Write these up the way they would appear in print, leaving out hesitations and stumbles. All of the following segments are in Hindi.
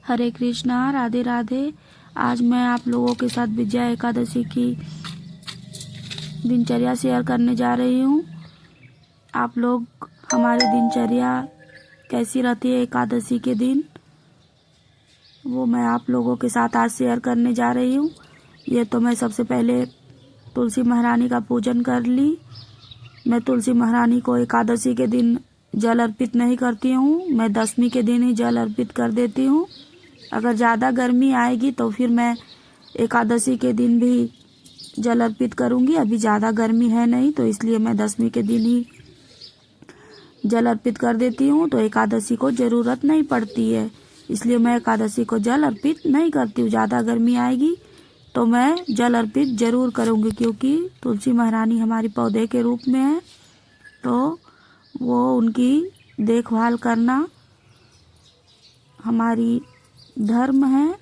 हरे कृष्णा, राधे राधे। आज मैं आप लोगों के साथ विजया एकादशी की दिनचर्या शेयर करने जा रही हूँ। आप लोग हमारी दिनचर्या कैसी रहती है एकादशी के दिन, वो मैं आप लोगों के साथ आज शेयर करने जा रही हूँ। ये तो मैं सबसे पहले तुलसी महारानी का पूजन कर ली। मैं तुलसी महारानी को एकादशी के दिन जल अर्पित नहीं करती हूँ, मैं दशमी के दिन ही जल अर्पित कर देती हूँ। अगर ज़्यादा गर्मी आएगी तो फिर मैं एकादशी के दिन भी जल अर्पित करूँगी। अभी ज़्यादा गर्मी है नहीं, तो इसलिए मैं दशमी के दिन ही जल अर्पित कर देती हूँ। तो एकादशी को ज़रूरत नहीं पड़ती है, इसलिए मैं एकादशी को जल अर्पित नहीं करती हूँ। ज़्यादा गर्मी आएगी तो मैं जल अर्पित ज़रूर करूँगी, क्योंकि तुलसी महारानी हमारी पौधे के रूप में है, तो वो उनकी देखभाल करना हमारी धर्म है।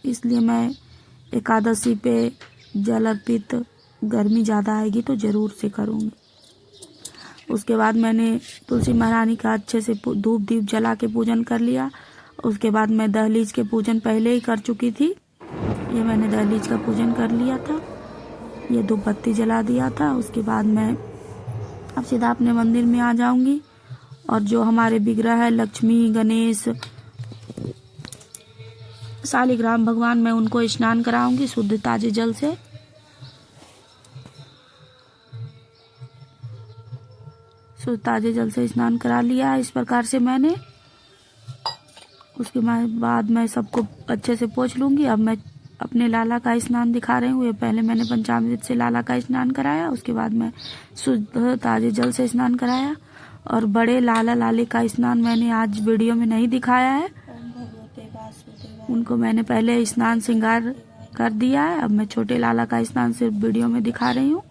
इसलिए मैं एकादशी पे जल अर्पित गर्मी ज़्यादा आएगी तो ज़रूर से करूँगी। उसके बाद मैंने तुलसी महारानी का अच्छे से धूप दीप जला के पूजन कर लिया। उसके बाद मैं दहलीज के पूजन पहले ही कर चुकी थी। ये मैंने दहलीज का पूजन कर लिया था, ये धूप बत्ती जला दिया था। उसके बाद मैं अब सीधा अपने मंदिर में आ जाऊंगी, और जो हमारे विग्रह है लक्ष्मी, गणेश, शालिग्राम भगवान, मैं उनको स्नान कराऊंगी शुद्ध ताजे जल से। शुद्ध ताजे जल से स्नान करा लिया इस प्रकार से मैंने। उसके बाद मैं सबको अच्छे से पोंछ लूंगी। अब मैं अपने लाला का स्नान दिखा रही हूँ। ये पहले मैंने पंचामृत से लाला का स्नान कराया, उसके बाद मैं शुद्ध ताजे जल से स्नान कराया। और बड़े लाला लाली का स्नान मैंने आज वीडियो में नहीं दिखाया है, उनको मैंने पहले स्नान श्रृंगार कर दिया है। अब मैं छोटे लाला का स्नान सिर्फ वीडियो में दिखा रही हूँ।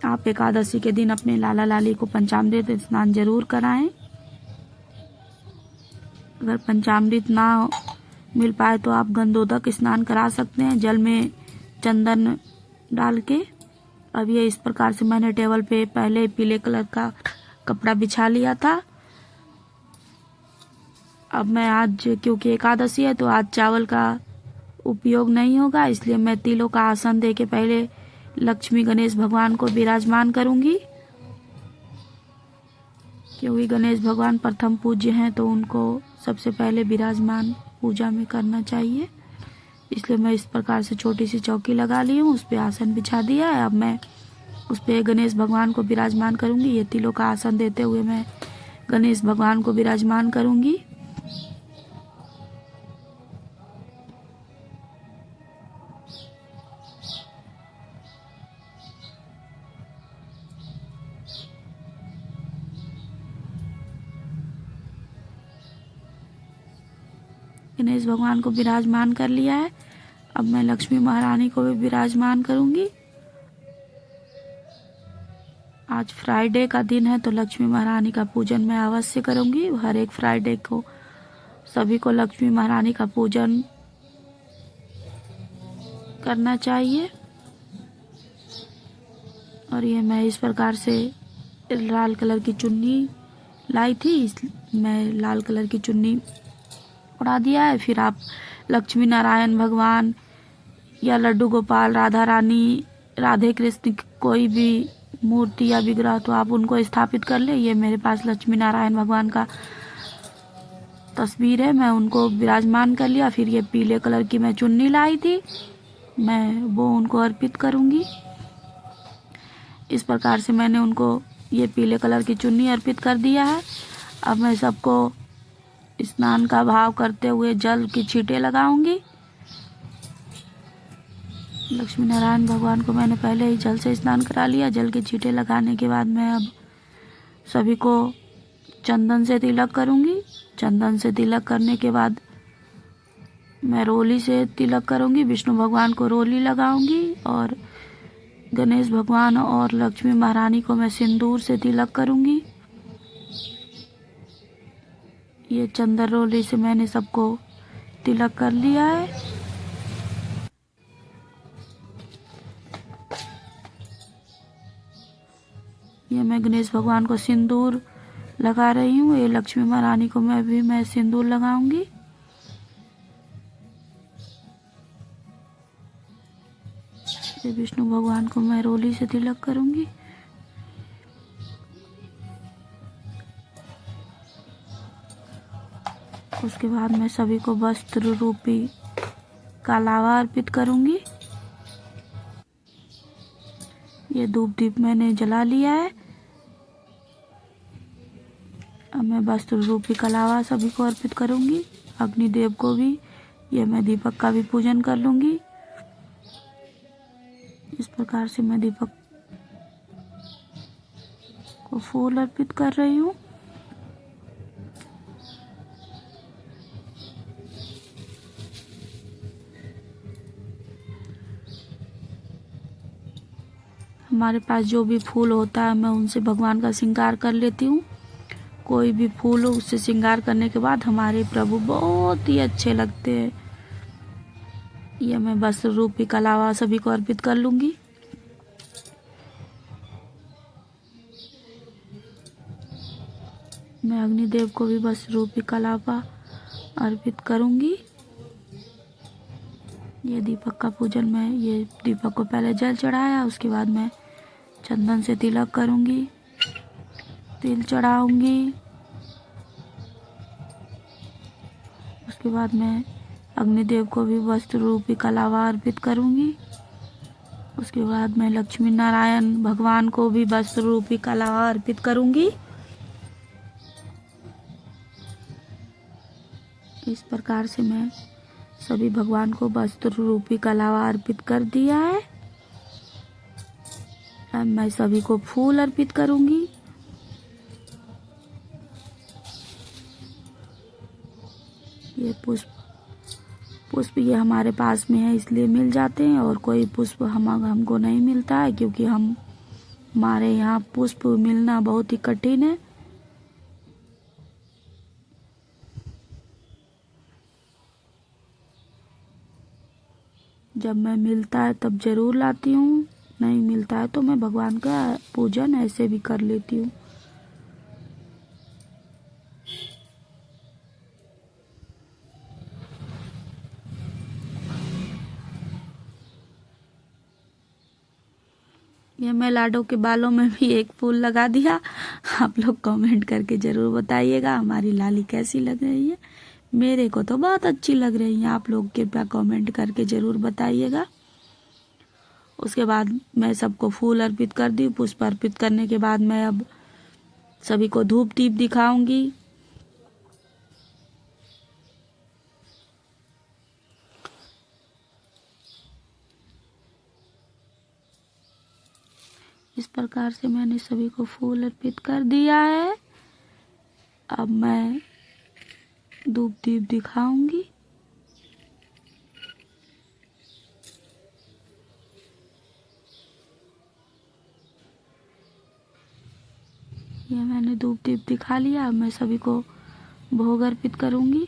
आप एकादशी के दिन अपने लाला लाली को पंचामृत स्नान जरूर कराएं। अगर पंचामृत ना मिल पाए तो आप गंधोदक स्नान करा सकते हैं, जल में चंदन डाल के। अब ये इस प्रकार से मैंने टेबल पे पहले पीले कलर का कपड़ा बिछा लिया था। अब मैं आज, क्योंकि एकादशी है, तो आज चावल का उपयोग नहीं होगा, इसलिए मैं तिलों का आसन दे के पहले लक्ष्मी गणेश भगवान को विराजमान करूंगी। क्योंकि गणेश भगवान प्रथम पूज्य हैं, तो उनको सबसे पहले विराजमान पूजा में करना चाहिए। इसलिए मैं इस प्रकार से छोटी सी चौकी लगा ली हूँ, उस पर आसन बिछा दिया है। अब मैं उस पर गणेश भगवान को विराजमान करूंगी। ये तिलों का आसन देते हुए मैं गणेश भगवान को विराजमान करूंगी। गणेश भगवान को विराजमान कर लिया है। अब मैं लक्ष्मी महारानी को भी विराजमान करूंगी। आज फ्राइडे का दिन है, तो लक्ष्मी महारानी का पूजन मैं अवश्य करूंगी। हर एक फ्राइडे को सभी को लक्ष्मी महारानी का पूजन करना चाहिए। और ये मैं इस प्रकार से लाल कलर की चुन्नी लाई थी, मैं लाल कलर की चुन्नी उड़ा दिया है। फिर आप लक्ष्मी नारायण भगवान या लड्डू गोपाल, राधा रानी, राधे कृष्ण, कोई भी मूर्ति या विग्रह तो आप उनको स्थापित कर ले। ये मेरे पास लक्ष्मी नारायण भगवान का तस्वीर है, मैं उनको विराजमान कर लिया। फिर ये पीले कलर की मैं चुन्नी लाई थी, मैं वो उनको अर्पित करूंगी। इस प्रकार से मैंने उनको ये पीले कलर की चुन्नी अर्पित कर दिया है। अब मैं सबको स्नान का भाव करते हुए जल की छींटे लगाऊंगी। लक्ष्मी नारायण भगवान को मैंने पहले ही जल से स्नान करा लिया। जल के छींटे लगाने के बाद मैं अब सभी को चंदन से तिलक करूंगी। चंदन से तिलक करने के बाद मैं रोली से तिलक करूंगी। विष्णु भगवान को रोली लगाऊंगी, और गणेश भगवान और लक्ष्मी महारानी को मैं सिंदूर से तिलक करूंगी। ये चंदन रोली से मैंने सबको तिलक कर लिया है। ये मैं गणेश भगवान को सिंदूर लगा रही हूँ। ये लक्ष्मी महारानी को मैं सिंदूर लगाऊंगी। ये विष्णु भगवान को मैं रोली से तिलक करूंगी। उसके बाद मैं सभी को वस्त्र रूपी कालावा अर्पित करूंगी। ये धूप दीप मैंने जला लिया है। अब मैं वस्त्र रूपी कलावा सभी को अर्पित करूंगी। अग्निदेव को भी, ये मैं दीपक का भी पूजन कर लूंगी। इस प्रकार से मैं दीपक को फूल अर्पित कर रही हूँ। हमारे पास जो भी फूल होता है मैं उनसे भगवान का श्रृंगार कर लेती हूँ। कोई भी फूल हो उससे श्रृंगार करने के बाद हमारे प्रभु बहुत ही अच्छे लगते हैं। यह मैं वस्त्र रूपी कलावा सभी को अर्पित कर लूंगी। मैं अग्निदेव को भी वस्त्र रूपी कलावा अर्पित करूंगी। ये दीपक का पूजन मैं ये दीपक को पहले जल चढ़ाया, उसके बाद मैं चंदन से तिलक करूंगी, तिल चढ़ाऊंगी। उसके बाद मैं अग्निदेव को भी वस्त्र रूपी कलावा अर्पित करूंगी। उसके बाद मैं लक्ष्मी नारायण भगवान को भी वस्त्र रूपी कलावा अर्पित करूंगी। इस प्रकार से मैं सभी भगवान को वस्त्र रूपी कलावा अर्पित कर दिया है। अब मैं सभी को फूल अर्पित करूंगी। ये पुष्प ये हमारे पास में है इसलिए मिल जाते हैं, और कोई पुष्प हमको नहीं मिलता है क्योंकि हमारे यहाँ पुष्प मिलना बहुत ही कठिन है। जब मैं मिलता है तब जरूर लाती हूँ, नहीं मिलता है तो मैं भगवान का पूजन ऐसे भी कर लेती हूँ। ये मैं लाडो के बालों में भी एक फूल लगा दिया। आप लोग कमेंट करके जरूर बताइएगा हमारी लाली कैसी लग रही है। मेरे को तो बहुत अच्छी लग रही है, आप लोग कृपया कमेंट करके जरूर बताइएगा। उसके बाद मैं सबको फूल अर्पित कर दी। पुष्प अर्पित करने के बाद मैं अब सभी को धूप दीप दिखाऊंगी। इस प्रकार से मैंने सभी को फूल अर्पित कर दिया है। अब मैं धूप दीप दिखाऊंगी। ये मैंने धूप दीप दिखा लिया। अब मैं सभी को भोग अर्पित करूंगी।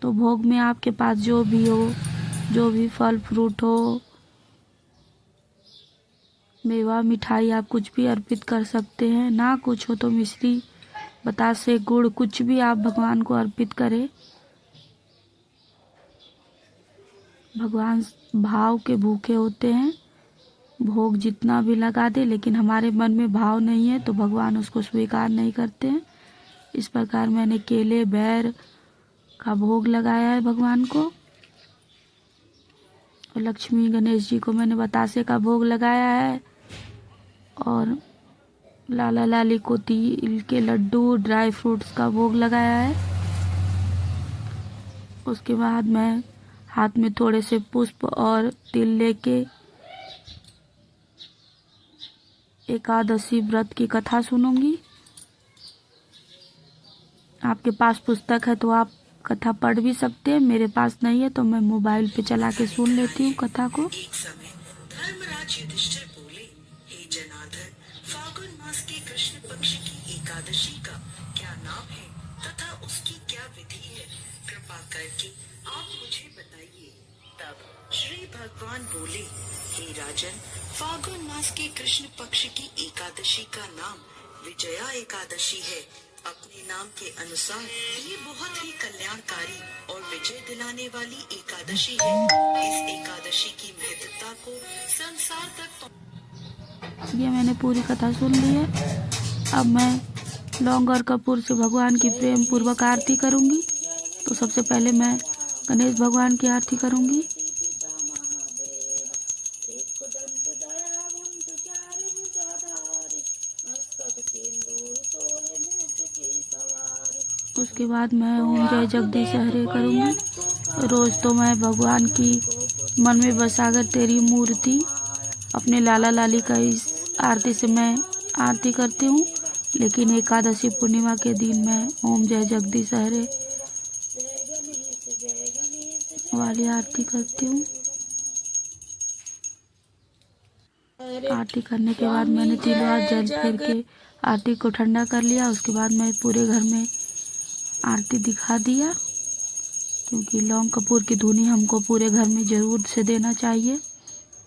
तो भोग में आपके पास जो भी हो, जो भी फल फ्रूट हो, मेवा मिठाई, आप कुछ भी अर्पित कर सकते हैं। ना कुछ हो तो मिश्री, बतासे, गुड़, कुछ भी आप भगवान को अर्पित करें। भगवान भाव के भूखे होते हैं। भोग जितना भी लगा दे लेकिन हमारे मन में भाव नहीं है तो भगवान उसको स्वीकार नहीं करते हैं। इस प्रकार मैंने केले बैर का भोग लगाया है भगवान को, और लक्ष्मी गणेश जी को मैंने बतासे का भोग लगाया है, और लाला लाली को तिल के लड्डू ड्राई फ्रूट्स का भोग लगाया है। उसके बाद मैं हाथ में थोड़े से पुष्प और तिल लेके एकादशी व्रत की कथा सुनूंगी। आपके पास पुस्तक है तो आप कथा पढ़ भी सकते हैं, मेरे पास नहीं है तो मैं मोबाइल पे चला के सुन लेती हूँ कथा को। एक समय धर्मराज युधिष्ठिर बोले, हे जनार्दन, फागुन मास के कृष्ण पक्ष की एकादशी का क्या नाम है तथा उसकी क्या विधि है, कृपा करके आप मुझे बताइए। तब श्री भगवान बोले, हे राजन, फागुन मास के कृष्ण पक्ष की एकादशी का नाम विजया एकादशी है। अपने नाम के अनुसार ये बहुत ही कल्याणकारी और विजय दिलाने वाली एकादशी है। इस एकादशी की महत्ता को संसार तक ये मैंने पूरी कथा सुन ली है। अब मैं लौंग और कपूर से भगवान की प्रेम पूर्वक आरती करूंगी। तो सबसे पहले मैं गणेश भगवान की आरती करूंगी। उसके बाद मैं ओम जय जगदीश हरे करूंगी। रोज तो मैं भगवान की मन में बसाकर तेरी मूर्ति अपने लाला लाली का इस आरती से मैं आरती करती हूँ, लेकिन एकादशी पूर्णिमा के दिन मैं ओम जय जगदीश हरे वाली आरती करती हूँ। आरती करने के बाद मैंने तीनों हाथ जल फेर के आरती को ठंडा कर लिया। उसके बाद मैं पूरे घर में आरती दिखा दिया, क्योंकि लौंग कपूर की धुनी हमको पूरे घर में ज़रूर से देना चाहिए।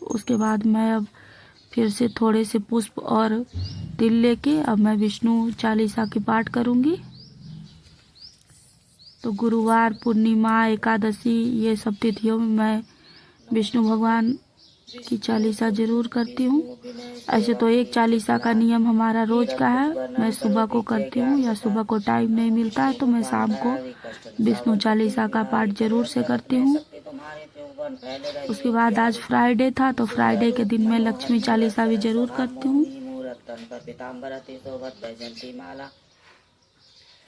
उसके बाद मैं अब फिर से थोड़े से पुष्प और तिल लेके अब मैं विष्णु चालीसा की पाठ करूंगी। तो गुरुवार, पूर्णिमा, एकादशी ये सब तिथियों में मैं विष्णु भगवान की चालीसा जरूर करती हूँ। ऐसे तो एक चालीसा का नियम हमारा रोज का है, मैं सुबह को करती हूँ, या सुबह को टाइम नहीं मिलता है तो मैं शाम को विष्णु चालीसा का पाठ जरूर से करती हूँ। उसके बाद आज फ्राइडे था तो फ्राइडे के दिन मैं लक्ष्मी चालीसा भी जरूर करती हूँ।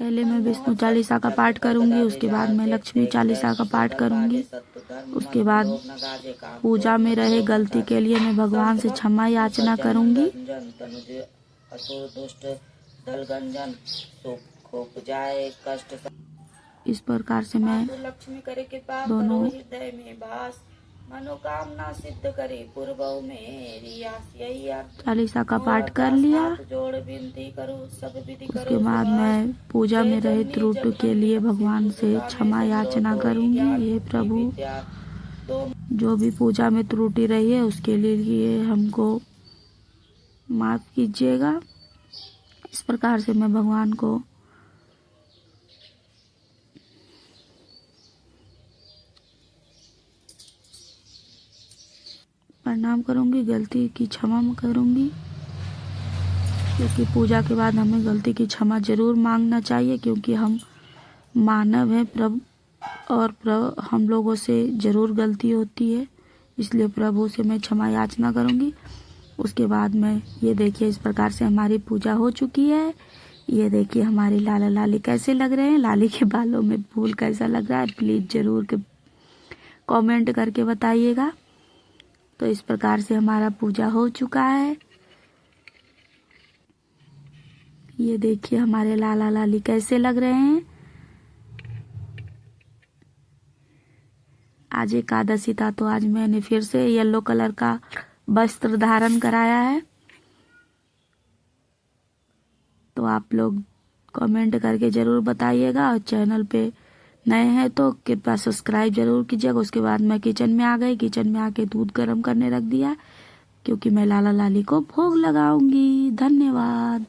पहले मैं विष्णु चालीसा का पाठ करूंगी, उसके बाद मैं लक्ष्मी चालीसा का पाठ करूंगी। उसके बाद पूजा में रहे गलती के लिए मैं भगवान से क्षमा याचना करूंगी। इस प्रकार से मैं दोनों मनोकामना सिद्ध करे पूर्वों मेरी आस यही चालीसा का पाठ कर लिया। उसके बाद मैं पूजा में रहे त्रुटि के लिए भगवान से क्षमा याचना करूंगी। हे प्रभु, जो भी पूजा में त्रुटि रही है उसके लिए हमको माफ कीजिएगा। इस प्रकार से मैं भगवान को प्रणाम करूंगी, गलती की क्षमा करूंगी, क्योंकि पूजा के बाद हमें गलती की क्षमा जरूर मांगना चाहिए, क्योंकि हम मानव हैं प्रभु, और हम लोगों से जरूर गलती होती है। इसलिए प्रभु से मैं क्षमा याचना करूंगी। उसके बाद मैं ये देखिए इस प्रकार से हमारी पूजा हो चुकी है। ये देखिए हमारे लाला लाली कैसे लग रहे हैं, लाली के बालों में फूल कैसा लग रहा है, प्लीज जरूर के कमेंट करके बताइएगा। तो इस प्रकार से हमारा पूजा हो चुका है। ये देखिए हमारे लाला लाली कैसे लग रहे हैं। आज एकादशी था तो आज मैंने फिर से येलो कलर का वस्त्र धारण कराया है। तो आप लोग कमेंट करके जरूर बताइएगा, और चैनल पे नए हैं तो कृपया सब्सक्राइब जरूर कीजिएगा। उसके बाद मैं किचन में आ गई, किचन में आके दूध गर्म करने रख दिया, क्योंकि मैं लाला लाली को भोग लगाऊंगी। धन्यवाद।